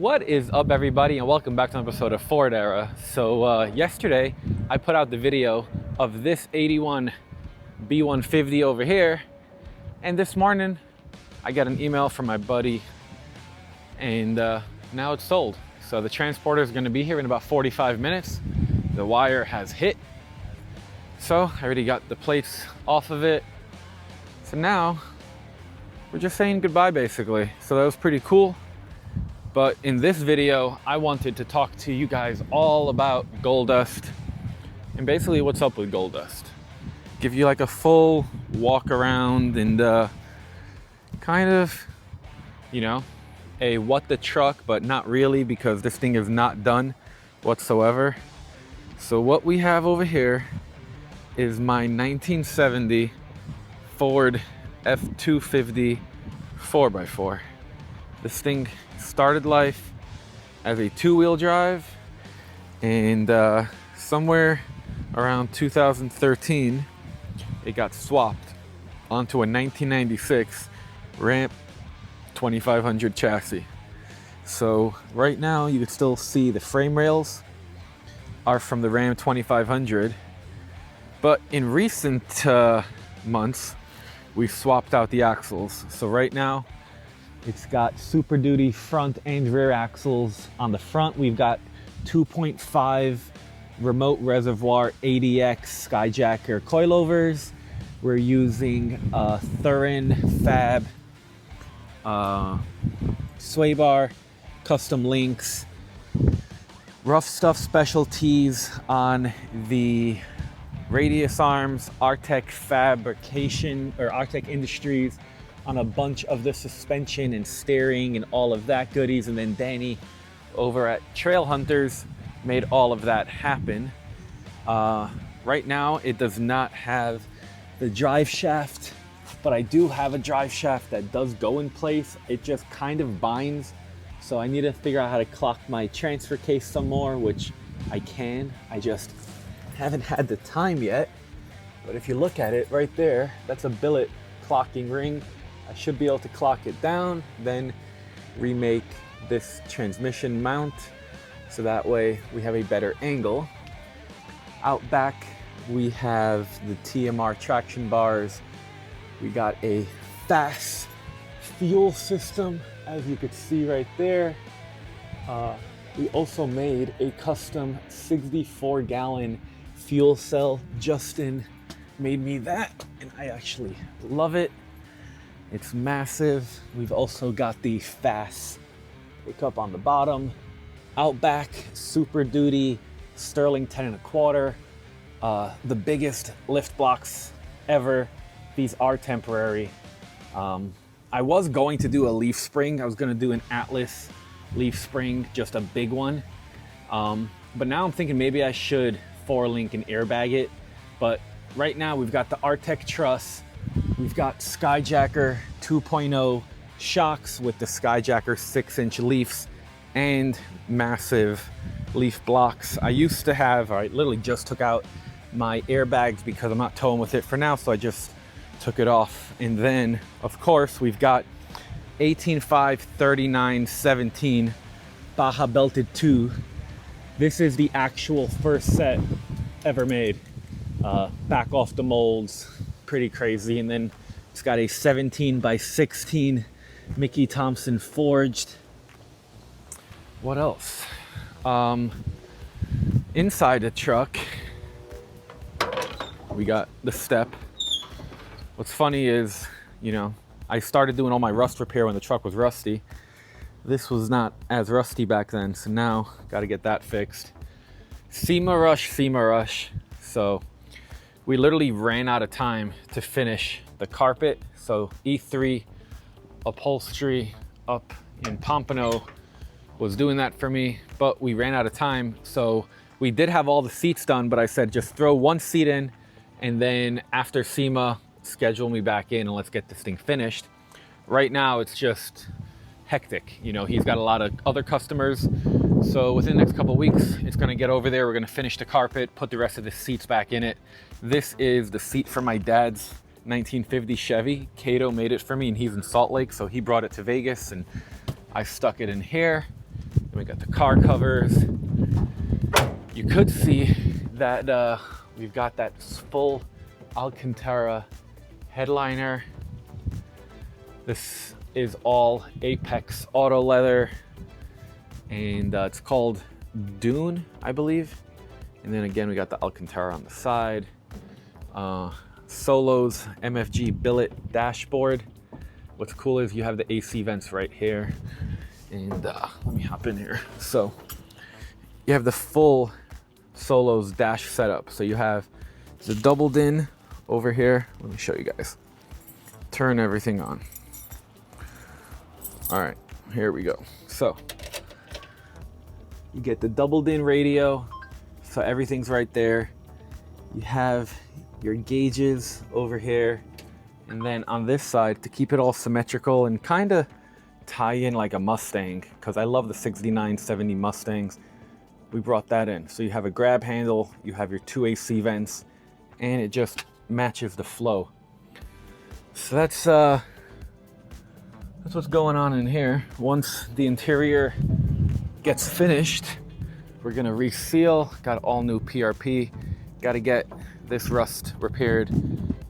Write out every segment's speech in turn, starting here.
What is up, everybody, and welcome back to an episode of Ford Era. So yesterday I put out the video of this 81 B150 over here, and this morning I got an email from my buddy, and now it's sold. So the transporter is going to be here in about 45 minutes. The wire has hit, so I already got the plates off of it. So now we're just saying goodbye, basically. So that was pretty cool. But in this video, I wanted to talk to you guys all about gold dust and basically what's up with gold dust. Give you like a full walk around and kind of, a what the truck, but not really, because this thing is not done whatsoever. So what we have over here is my 1970 Ford F-250 4x4. This thing started life as a two-wheel drive, and somewhere around 2013 it got swapped onto a 1996 Ram 2500 chassis. So right now you can still see the frame rails are from the Ram 2500, but in recent months we swapped out the axles. So right now it's got Super Duty front and rear axles. On the front, we've got 2.5 remote reservoir ADX Skyjacker coilovers. We're using Thurin Fab sway bar, custom links, rough stuff specialties on the radius arms, Artec Fabrication or Artec Industries on a bunch of the suspension and steering and all of that goodies. And then Danny over at Trail Hunters made all of that happen. Right now it does not have the drive shaft, but I do have a drive shaft that does go in place. It just kind of binds, so I need to figure out how to clock my transfer case some more, which I can. I just haven't had the time yet. But if you look at it right there, that's a billet clocking ring. I should be able to clock it down, then remake this transmission mount so that way we have a better angle. Out back we have the TMR traction bars. We got a fast fuel system, as you could see right there. We also made a custom 64-gallon fuel cell. Justin made me that, and I actually love it. It's massive. We've also got the fast pickup on the bottom. Out back, Super Duty Sterling 10 1/4. The biggest lift blocks ever. These are temporary. I was going to do a leaf spring. I was going to do an Atlas leaf spring, just a big one. But now I'm thinking maybe I should 4-link and airbag it. But right now we've got the Artec truss. We've got Skyjacker 2.0 shocks with the Skyjacker 6-inch leafs and massive leaf blocks. I used to have, I literally just took out my airbags because I'm not towing with it for now, so I just took it off. And then, of course, we've got 18.5 39.17 Baja Belted 2. This is the actual first set ever made. Back off the molds. Pretty crazy. And then it's got a 17x16 Mickey Thompson forged. What else? Inside the truck we got the step. What's funny is, I started doing all my rust repair when the truck was rusty. This was not as rusty back then, so now got to get that fixed. SEMA rush. So we literally ran out of time to finish the carpet. So E3 Upholstery up in Pompano was doing that for me, but we ran out of time. So we did have all the seats done, but I said just throw one seat in, and then after SEMA, schedule me back in and let's get this thing finished. Right now it's just hectic. He's got a lot of other customers. So within the next couple of weeks, it's gonna get over there. We're gonna finish the carpet, put the rest of the seats back in it. This is the seat for my dad's 1950 Chevy. Cato made it for me, and he's in Salt Lake, so he brought it to Vegas and I stuck it in here. Then we got the car covers. You could see that we've got that full Alcantara headliner. This is all Apex auto leather, and it's called Dune, I believe. And then again, we got the Alcantara on the side. Solos MFG billet dashboard. What's cool is you have the AC vents right here. And let me hop in here. So you have the full Solos dash setup. So you have the doubled in over here. Let me show you guys. Turn everything on. All right, here we go. So you get the doubled in radio. So everything's right there. You have your gauges over here. And then on this side, to keep it all symmetrical and kind of tie in like a Mustang, because I love the 69, 70 Mustangs, we brought that in. So you have a grab handle, you have your two AC vents, and it just matches the flow. So that's what's going on in here. Once the interior gets finished, we're gonna reseal. Got all new PRP. Got to get this rust repaired.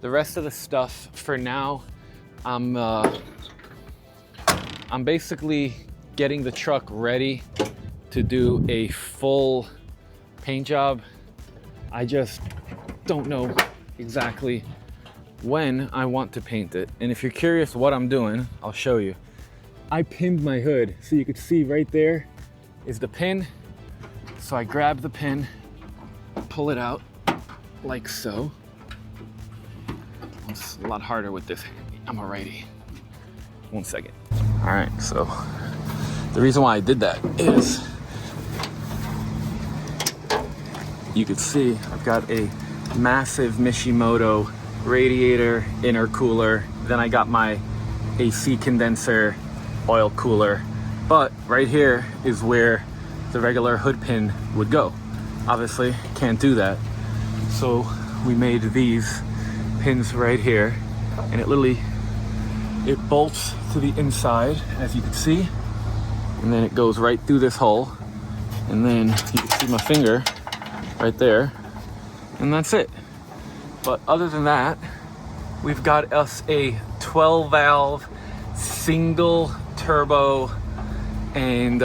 The rest of the stuff for now, I'm basically getting the truck ready to do a full paint job. I just don't know exactly when I want to paint it. And if you're curious what I'm doing, I'll show you. I pinned my hood, so you could see right there is the pin. So I grab the pin, pull it out like so. It's a lot harder with this. I'm a righty. 1 second. All right, so the reason why I did that is you could see I've got a massive Mishimoto radiator, intercooler. Then I got my AC condenser, oil cooler. But right here is where the regular hood pin would go. Obviously, can't do that. So we made these pins right here, and it bolts to the inside, as you can see, and then it goes right through this hole, and then you can see my finger right there, and that's it. But other than that, we've got us a 12 valve single turbo, and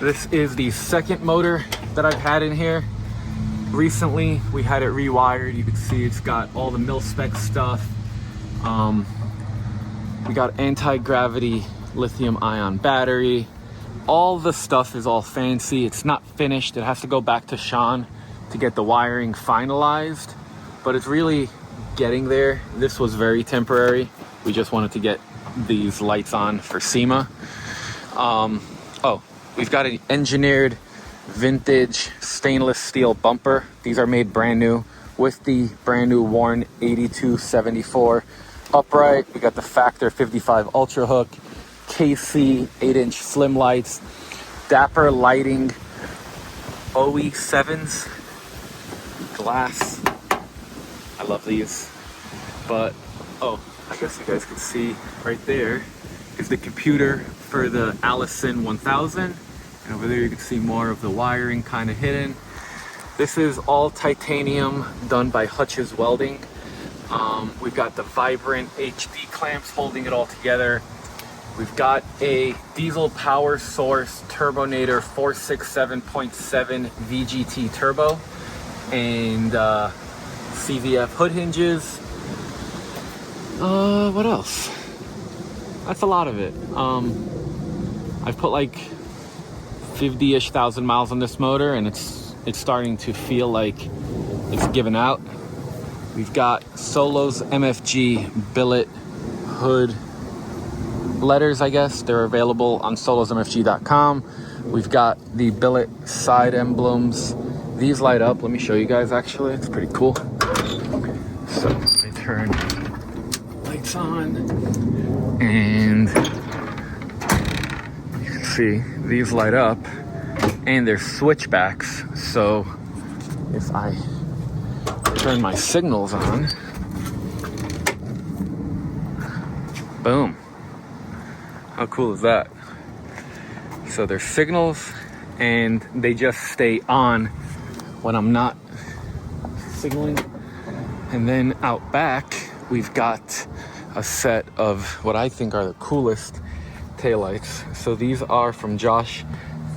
this is the second motor that I've had in here. Recently, we had it rewired. You can see it's got all the mil-spec stuff. We got anti-gravity lithium-ion battery. All the stuff is all fancy. It's not finished. It has to go back to Sean to get the wiring finalized, but it's really getting there. This was very temporary. We just wanted to get these lights on for SEMA. Oh, we've got an engineered vintage stainless steel bumper. These are made brand new with the brand new Warn 8274 upright. We got the Factor 55 Ultra Hook, KC 8-inch slim lights, Dapper Lighting OE7s, glass. I love these. But, oh, I guess you guys can see right there is the computer for the Allison 1000. And over there you can see more of the wiring kind of hidden. This is all titanium done by Hutch's Welding. We've got the Vibrant HD clamps holding it all together. We've got a diesel power source Turbonator 467.7 VGT turbo and CVF hood hinges. What else? That's a lot of it. I've put like 50-ish thousand miles on this motor, and it's starting to feel like it's given out. We've got Solos MFG billet hood letters, I guess. They're available on solosmfg.com. We've got the billet side emblems. These light up. Let me show you guys, actually. It's pretty cool. So I turn lights on, and you can see these light up, and they're switchbacks. So if I turn my signals on, boom. How cool is that? So there's signals, and they just stay on when I'm not signaling. And then out back, we've got a set of what I think are the coolest taillights. So these are from Josh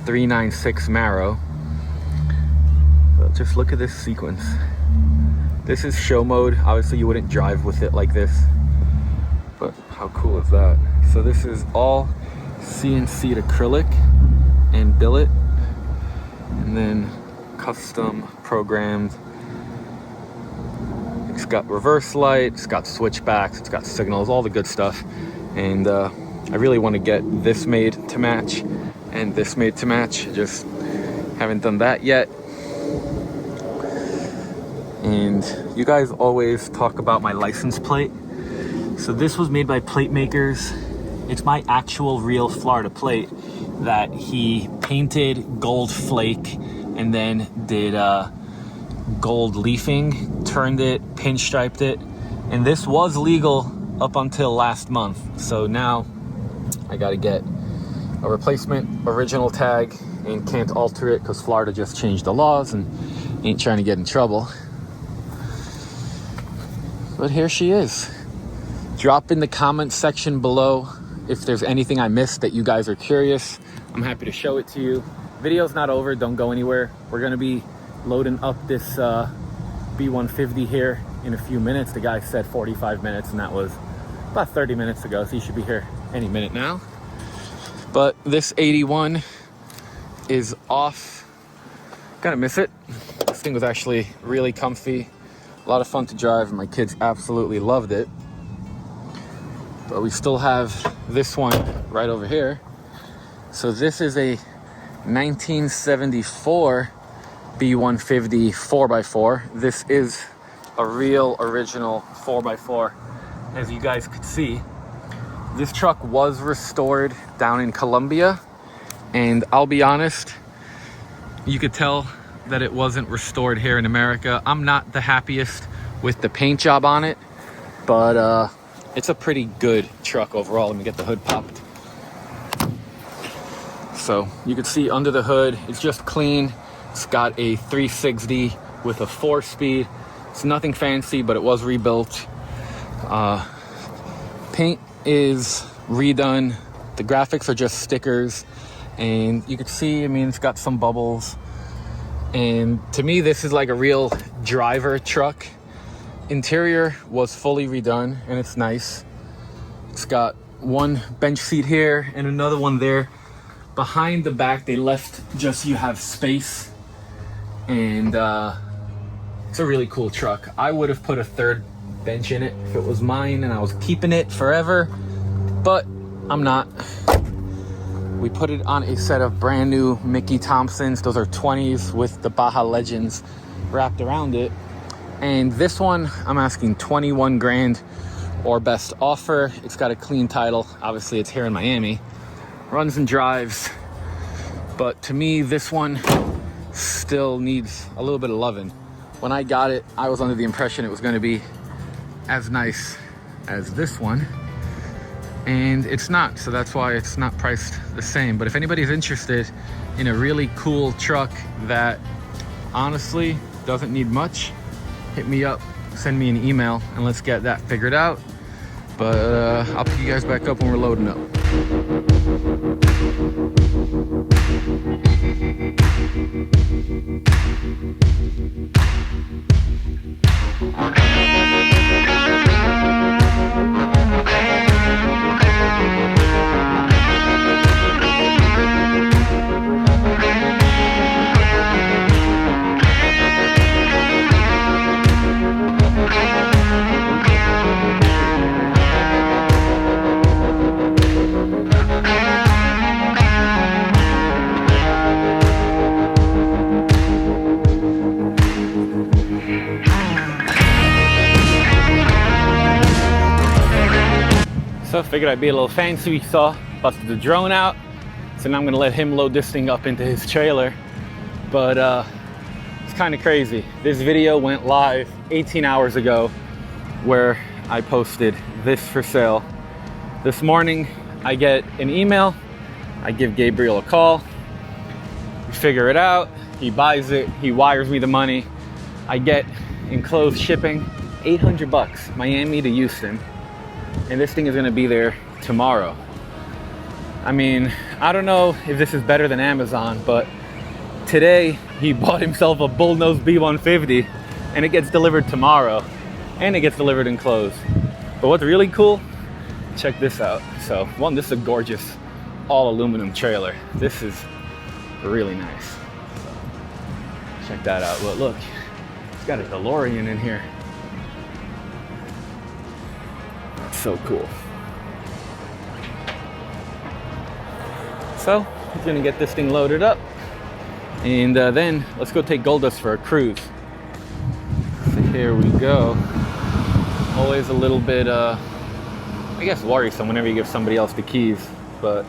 396 Marrow. But just look at this sequence. This is show mode. Obviously you wouldn't drive with it like this, but how cool is that? So this is all CNC'd acrylic and billet, and then custom programmed. It's got reverse light, it's got switchbacks, it's got signals, all the good stuff. And I really want to get this made to match and this made to match. Just haven't done that yet. And you guys always talk about my license plate. So this was made by plate makers. It's my actual real Florida plate that he painted gold flake and then did gold leafing, turned it, pinstriped it. And this was legal up until last month. So now I gotta get a replacement original tag and can't alter it because Florida just changed the laws and ain't trying to get in trouble. But here she is. Drop in the comment section below if there's anything I missed that you guys are curious. I'm happy to show it to you. Video's not over, don't go anywhere. We're gonna be loading up this B150 here in a few minutes. The guy said 45 minutes and that was about 30 minutes ago, so he should be here any minute now. But this 81 is off. Gonna miss it. This thing was actually really comfy. A lot of fun to drive, and my kids absolutely loved it. But we still have this one right over here. So this is a 1974 B150 4x4. This is a real original 4x4, as you guys could see. This truck was restored down in Colombia, and I'll be honest, you could tell that it wasn't restored here in America. I'm not the happiest with the paint job on it, but it's a pretty good truck overall. Let me get the hood popped. So you can see under the hood, it's just clean. It's got a 360 with a 4-speed. It's nothing fancy, but it was rebuilt. Paint is redone. The graphics are just stickers, and you can see, I mean, it's got some bubbles. And to me, this is like a real driver truck. Interior was fully redone, and it's nice. It's got one bench seat here and another one there. Behind the back, they left just so you have space. And it's a really cool truck. I would have put a third bench in it if it was mine and I was keeping it forever, but I'm not. We put it on a set of brand new Mickey Thompsons. Those are 20s with the Baja Legends wrapped around it. And this one, I'm asking 21 grand or best offer. It's got a clean title. Obviously, it's here in Miami. Runs and drives. But to me, this one still needs a little bit of loving. When I got it, I was under the impression it was going to be as nice as this one. And it's not, so that's why it's not priced the same. But if anybody's interested in a really cool truck that honestly doesn't need much, hit me up, send me an email, and let's get that figured out. But I'll pick you guys back up when we're loading up. So figured I'd be a little fancy. We saw, busted the drone out. So now I'm gonna let him load this thing up into his trailer. But it's kind of crazy. This video went live 18 hours ago where I posted this for sale. This morning, I get an email I give Gabriel a call. We figure it out. He buys it. He wires me the money. I get enclosed shipping, $800, Miami to Houston. And this thing is gonna be there tomorrow. I mean, I don't know if this is better than Amazon, but today he bought himself a bullnose B150 and it gets delivered tomorrow and it gets delivered enclosed. But what's really cool, check this out. So one, this is a gorgeous all aluminum trailer. This is really nice. So, check that out. Look, it's got a DeLorean in here. That's so cool. So he's gonna get this thing loaded up, and then let's go take Goldust for a cruise. So here we go. Always a little bit, I guess, worrisome whenever you give somebody else the keys, but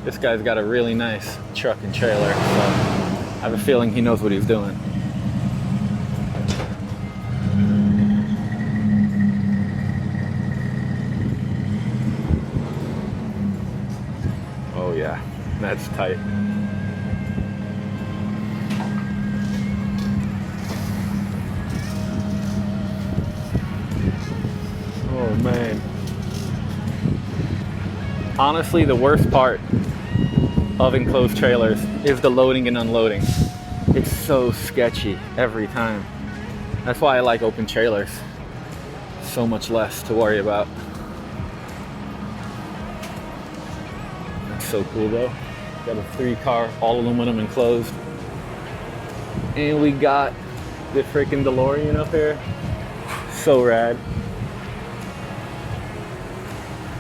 this guy's got a really nice truck and trailer, so I have a feeling he knows what he's doing. Oh yeah, that's tight. Oh man. Honestly, the worst part of enclosed trailers is the loading and unloading. It's so sketchy every time. That's why I like open trailers. So much less to worry about. That's so cool though. Got a 3-car all aluminum enclosed. And we got the freaking DeLorean up here. So rad.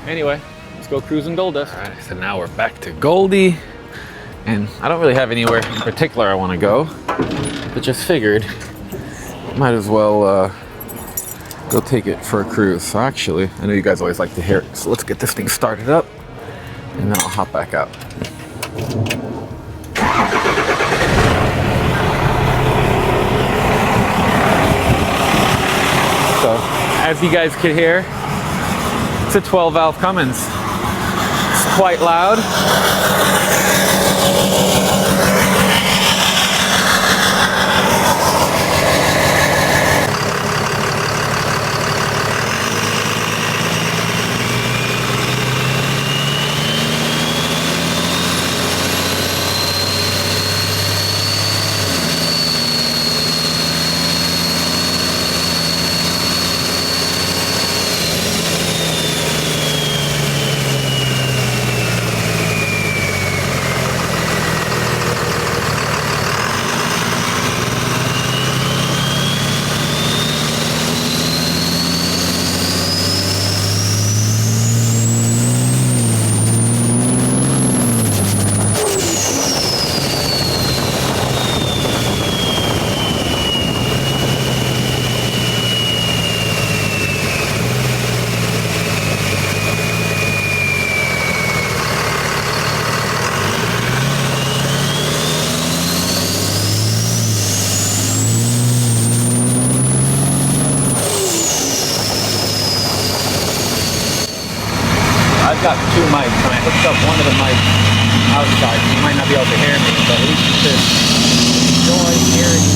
Anyway, let's go cruising Goldust. All right, so now we're back to Goldie. And I don't really have anywhere in particular I want to go, but just figured might as well go take it for a cruise. So actually, I know you guys always like to hear it, so let's get this thing started up and then I'll hop back out. So as you guys could hear, it's a 12-valve Cummins. It's quite loud. I've got 2 mics and I hooked up one of the mics outside. You might not be able to hear me, but at least you should enjoy hearing.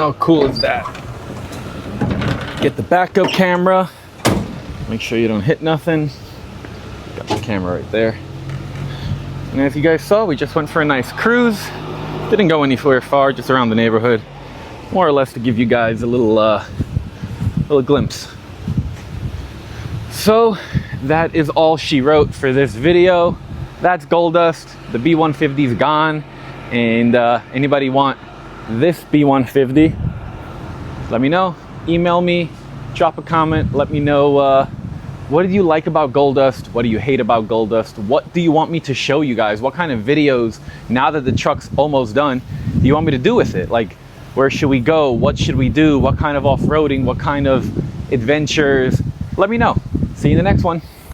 How cool is that? Get the backup camera. Make sure you don't hit nothing. Got the camera right there. And as you guys saw, we just went for a nice cruise. Didn't go anywhere far, just around the neighborhood. More or less to give you guys a little glimpse. So that is all she wrote for this video. That's Gold Dust. The B150 is gone. And anybody want this B150, let me know. Email me, drop a comment, let me know what do you like about Gold Dust? What do you hate about Gold Dust? What do you want me to show you guys? What kind of videos, now that the truck's almost done, do you want me to do with it? Like, where should we go? What should we do? What kind of off-roading? What kind of adventures? Let me know. See you in the next one.